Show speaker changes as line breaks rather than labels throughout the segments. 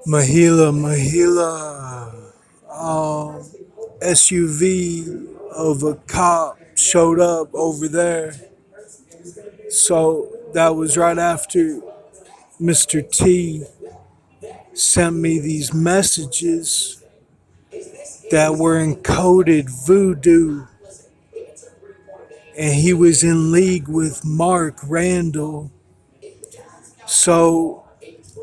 Mahila, SUV of a cop showed up over there. So that was right after Mr. T sent me these messages that were encoded voodoo. And he was in league with Mark Randall. So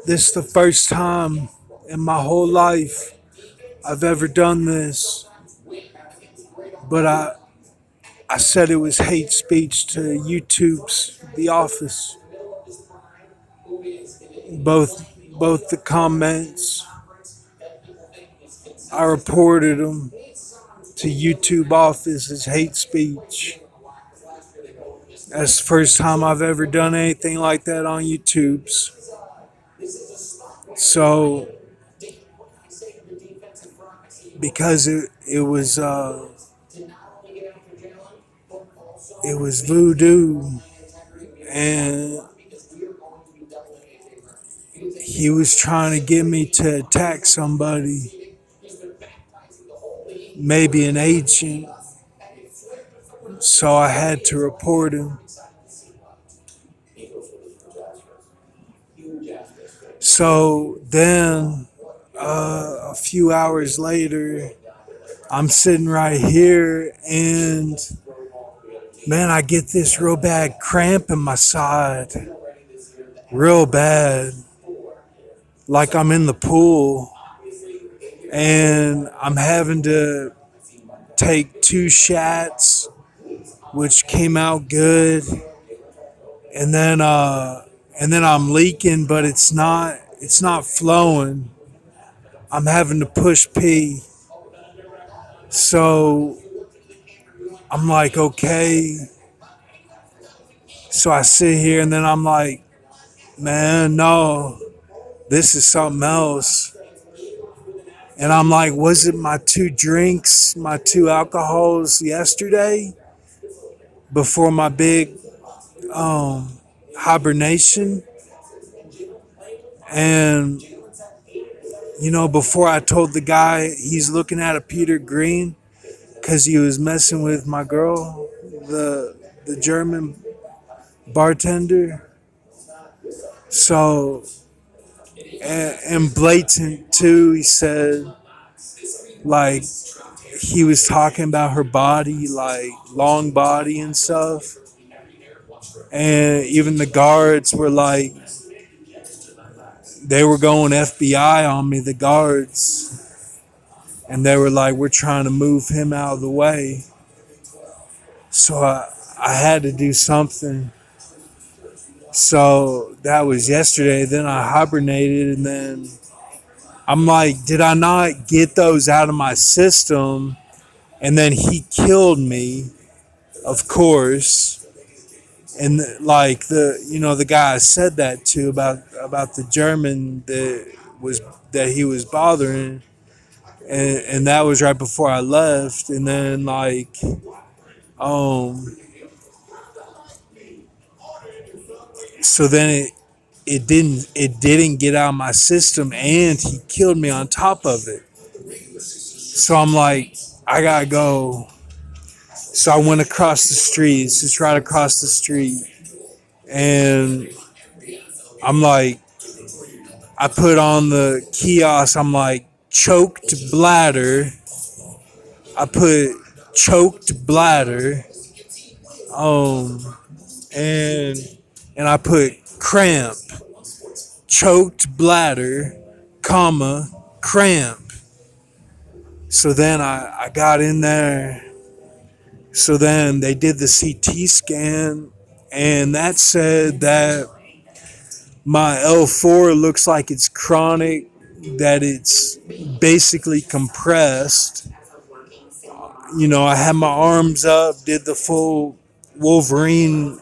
this is the first time in my whole life I've ever done this. But I said it was hate speech to YouTube's The Office. Both the comments, I reported them to YouTube Office as hate speech. That's the first time I've ever done anything like that on YouTube's. So because it was voodoo and he was trying to get me to attack somebody, maybe an agent. So I had to report him. So then, a few hours later, I'm sitting right here, and man, I get this real bad cramp in my side. Real bad. Like I'm in the pool, and I'm having to take 2 shots, which came out good. And then I'm leaking, but it's not flowing. I'm having to push pee. So I'm like, okay. So I sit here and then I'm like, man, no, this is something else. And I'm like, was it my 2 drinks, my 2 alcohols yesterday before my big hibernation? And, before I told the guy he's looking at a Peter Green because he was messing with my girl, the German bartender. So, and blatant too, he said, like, he was talking about her body, like long body and stuff. And even the guards were like, they were going FBI on me, the guards. And they were like, we're trying to move him out of the way. So I had to do something. So that was yesterday. Then I hibernated, and then I'm like, did I not get those out of my system? And then he killed me, of course. And like the guy I said that to about the German that he was bothering, and that was right before I left. And then um, so then it didn't get out of my system, and he killed me on top of it. So I'm like, I gotta go. So I went across the street. It's just right across the street. And I'm like, I put on the kiosk, I'm like, choked bladder. I put choked bladder. Um, and I put cramp, choked bladder, comma, cramp. So then I got in there. So then they did the CT scan, and that said that my L4 looks like it's chronic, that it's basically compressed. I had my arms up, did the full Wolverine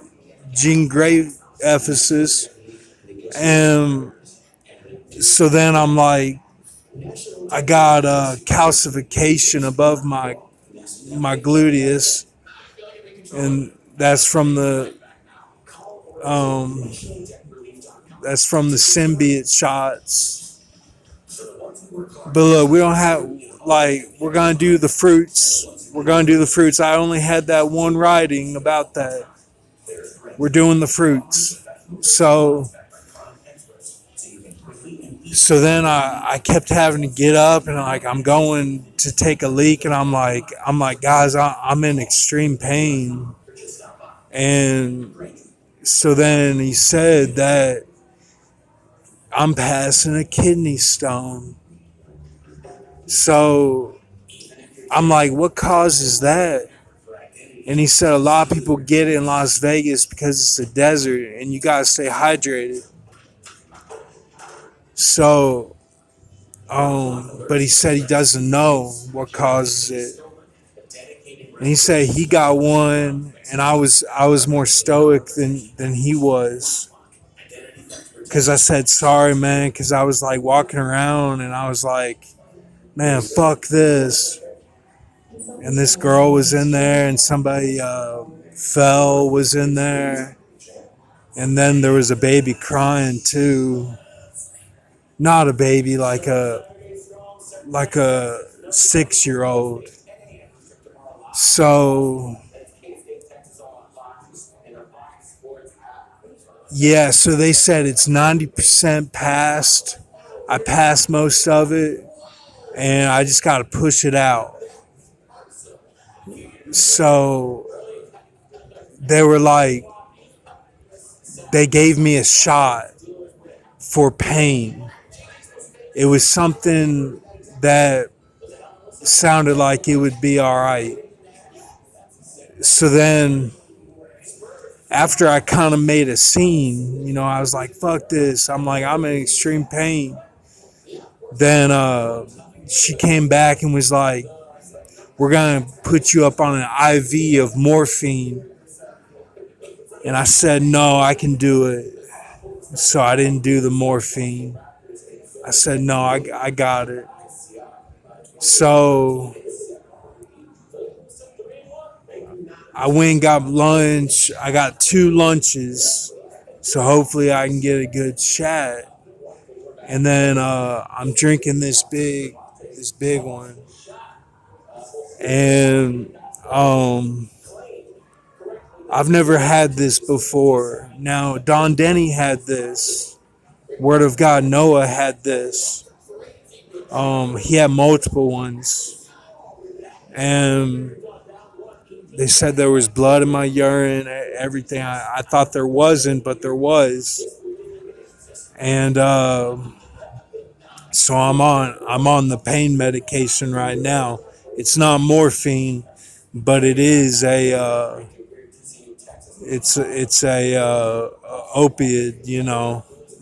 Jean Grey emphasis. And so then I'm like, I got a calcification above my gluteus, and um, that's from the symbiote shots. But look, we don't have like we're gonna do the fruits. We're gonna do the fruits. I only had that one writing about that. We're doing the fruits. So then I kept having to get up and like I'm going to take a leak and I'm like guys, I'm in extreme pain. And so then he said that I'm passing a kidney stone. So I'm like, what causes that? And he said a lot of people get it in Las Vegas because it's a desert and you gotta stay hydrated. So, but he said he doesn't know what causes it. And he said he got one, and I was more stoic than he was, because I said sorry, man, because I was like walking around and I was like, man, fuck this. And this girl was in there, and somebody fell was in there, and then there was a baby crying too. Not a baby, like a 6-year-old. So yeah, so they said it's 90% passed. I passed most of it, and I just got to push it out. So they were like, they gave me a shot for pain. It was something that sounded like it would be all right. So then, after I kind of made a scene, I was like, fuck this. I'm like, I'm in extreme pain. Then she came back and was like, we're going to put you up on an IV of morphine. And I said, no, I can do it. So I didn't do the morphine. I said, no, I got it. So I went and got lunch. I got 2 lunches. So hopefully I can get a good chat. And then I'm drinking this big one. And I've never had this before. Now, Don Denny had this. Word of God Noah had this. He had multiple ones. And they said there was blood in my urine, everything. I thought there wasn't, but there was. And so I'm on the pain medication right now. It's not morphine, but it is it's a opiate.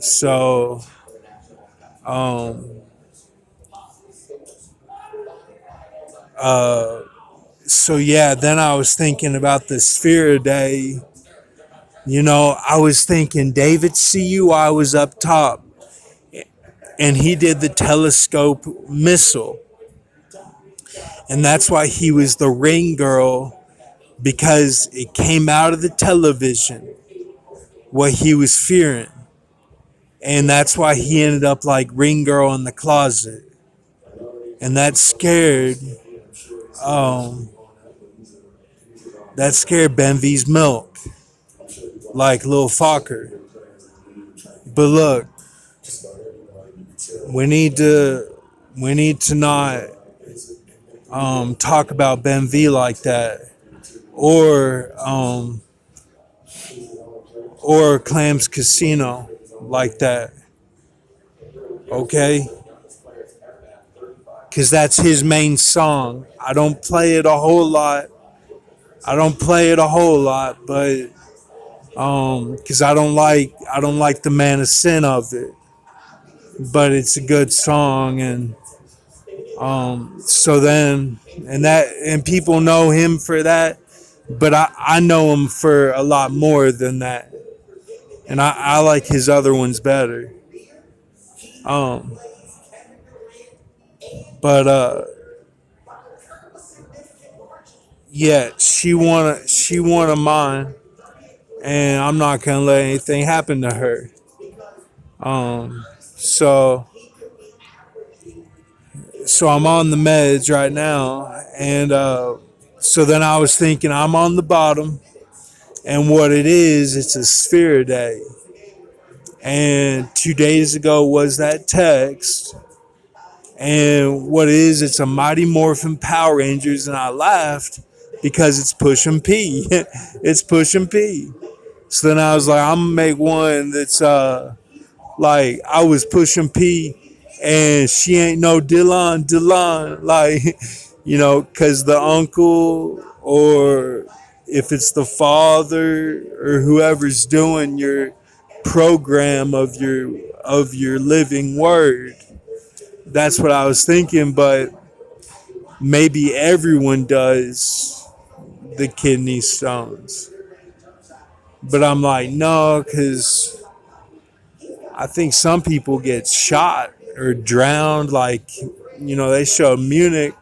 So um, uh, so yeah. Then I was thinking about the Sphere Day. I was thinking David CUI was up top, and he did the telescope missile, and that's why he was the ring girl, because it came out of the television what he was fearing. And that's why he ended up like Ring Girl in the closet. And um that scared Benvy's milk, like Lil Fokker. But look, we need to not talk about Ben V like that, or Clams Casino like that. Okay? Because that's his main song. I don't play it a whole lot. But because I don't like the Man of Sin of it. But it's a good song, and so then and people know him for that, but I know him for a lot more than that, and I like his other ones better. Um, but yeah, she won a mine, and I'm not gonna let anything happen to her. So So I'm on the meds right now, and so then I was thinking I'm on the bottom, and what it is, it's a sphere day. And 2 days ago was that text, and what it is, it's a Mighty Morphin Power Rangers, and I laughed because it's pushing P. It's pushing P. So then I was like, I'm gonna make one that's like I was pushing P, and she ain't no Dylan, like because the uncle, or if it's the father or whoever's doing your program of your living word. That's what I was thinking, but maybe everyone does the kidney stones. But I'm like, no, because I think some people get shot or drowned. Like, they showed Munich,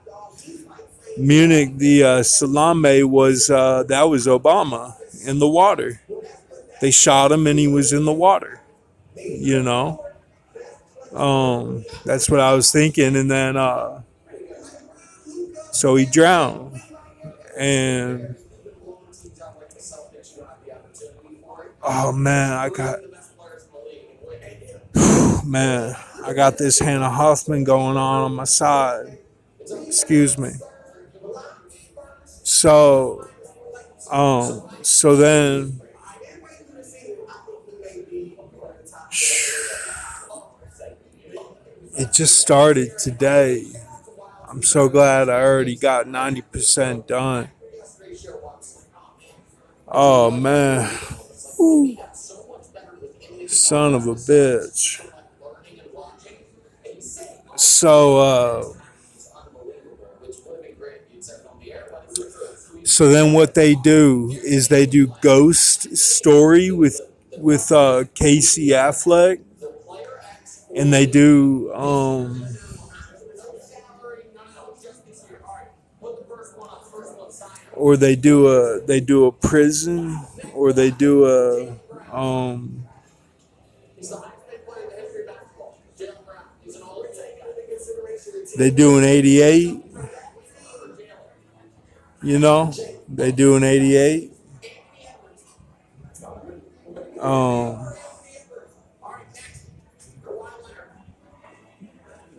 the Salame was that was Obama in the water. They shot him and he was in the water. You know, that's what I was thinking. And then so he drowned, and oh man, I got this Hannah Hoffman going on my side. Excuse me. So so then it just started today. I'm so glad I already got 90% done. Oh man, son of a bitch. So so then what they do is they do Ghost Story with Casey Affleck, and they do or they do a prison, or they do a they do an 88. They do an 88. Um,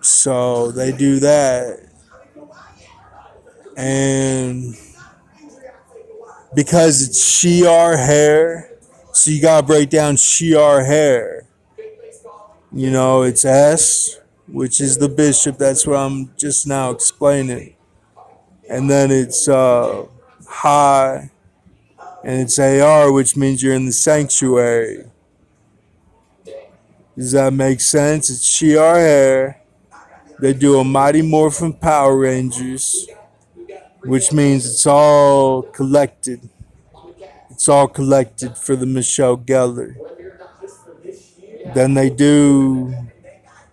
so they do that, and because it's Shiar hair, so you gotta break down Shiar hair. It's S, which is the bishop. That's what I'm just now explaining, and then it's high, and it's AR, which means you're in the sanctuary. Does that make sense? It's Shiar hair. They do a Mighty Morphin Power Rangers, which means it's all collected. It's all collected for the Michelle Gellar. Then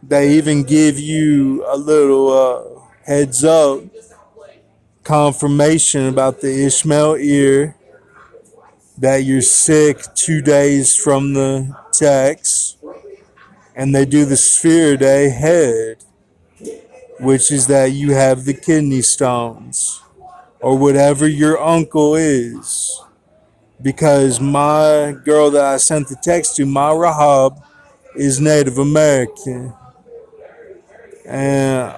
they even give you a little heads up confirmation about the Ishmael ear, that you're sick 2 days from the text, and they do the Sphere Day head, which is that you have the kidney stones, or whatever your uncle is. Because my girl that I sent the text to, my Rahab, is Native American. And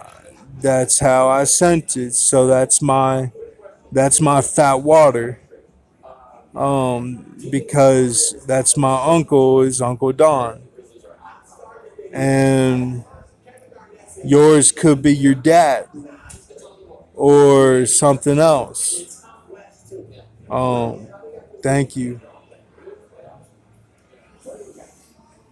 that's how I sent it. So that's my fat water. Because that's my uncle, is Uncle Don. And yours could be your dad or something else. Thank you.